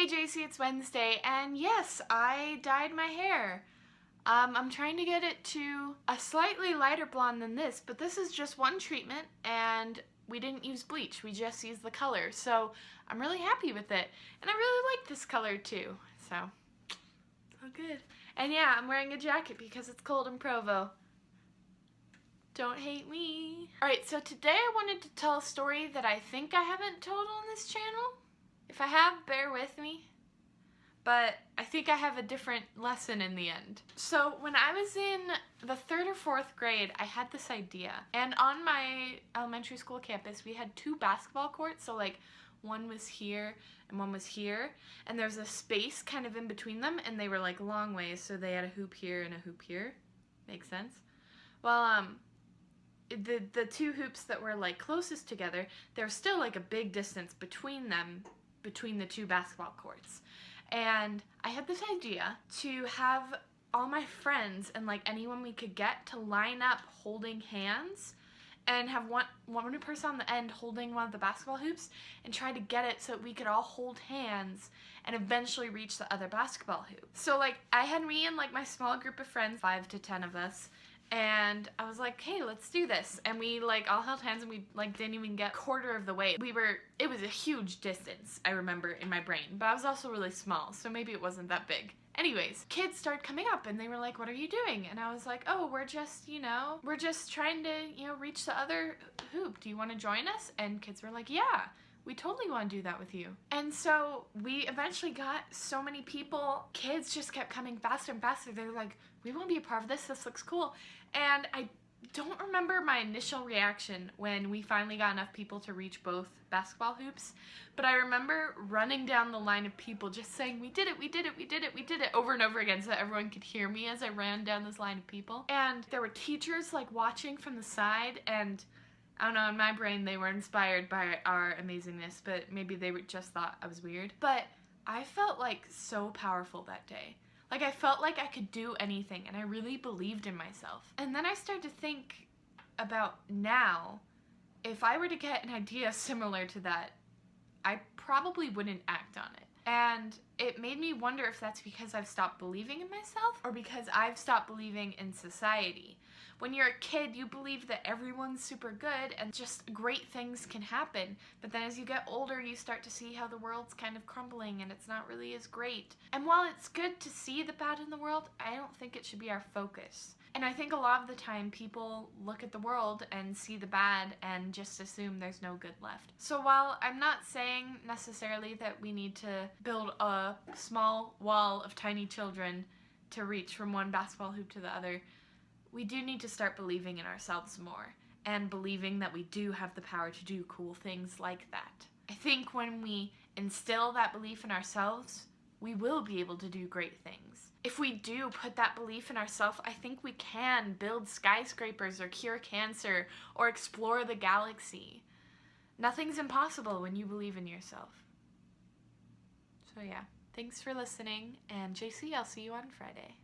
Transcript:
Hey JC, it's Wednesday, and yes, I dyed my hair. I'm trying to get it to a slightly lighter blonde than this, but this is just one treatment, and we didn't use bleach, we just used the color, so I'm really happy with it. And I really like this color too, so good. And yeah, I'm wearing a jacket because it's cold in Provo. Don't hate me. Alright, so today I wanted to tell a story that I think I haven't told on this channel. If I have, bear with me. But I think I have a different lesson in the end. So when I was in the 3rd or 4th grade, I had this idea. And on my elementary school campus, we had 2 basketball courts. So like one was here and one was here. And there's a space kind of in between them. And they were like long ways. So they had a hoop here and a hoop here. Makes sense? Well, the 2 hoops that were like closest together, there was still like a big distance between them, between the 2 basketball courts. And I had this idea to have all my friends and like anyone we could get to line up holding hands and have one person on the end holding one of the basketball hoops and try to get it so that we could all hold hands and eventually reach the other basketball hoop. So like I had me and like my small group of friends, 5 to 10 of us, and I was like, hey, let's do this. And we like all held hands and we like didn't even get a quarter of the way. It was a huge distance, I remember, in my brain, but I was also really small, so maybe it wasn't that big. Anyways, kids started coming up and they were like, what are you doing? And I was like, oh, we're just trying to, reach the other hoop. Do you want to join us? And kids were like, yeah. We totally want to do that with you. And so we eventually got so many people, kids just kept coming faster and faster. They were like, we want to be a part of this, this looks cool. And I don't remember my initial reaction when we finally got enough people to reach both basketball hoops, but I remember running down the line of people just saying, we did it, we did it, we did it, we did it, over and over again so that everyone could hear me as I ran down this line of people. And there were teachers like watching from the side, and I don't know, in my brain they were inspired by our amazingness, but maybe they just thought I was weird. But I felt like so powerful that day. Like I felt like I could do anything and I really believed in myself. And then I started to think about now, if I were to get an idea similar to that, I probably wouldn't act on it. And it made me wonder if that's because I've stopped believing in myself or because I've stopped believing in society. When you're a kid, you believe that everyone's super good and just great things can happen. But then as you get older, you start to see how the world's kind of crumbling and it's not really as great. And while it's good to see the bad in the world, I don't think it should be our focus. And I think a lot of the time people look at the world and see the bad and just assume there's no good left. So while I'm not saying necessarily that we need to build a small wall of tiny children to reach from one basketball hoop to the other, we do need to start believing in ourselves more and believing that we do have the power to do cool things like that. I think when we instill that belief in ourselves, we will be able to do great things. If we do put that belief in ourselves, I think we can build skyscrapers or cure cancer or explore the galaxy. Nothing's impossible when you believe in yourself. So yeah, thanks for listening, and JC, I'll see you on Friday.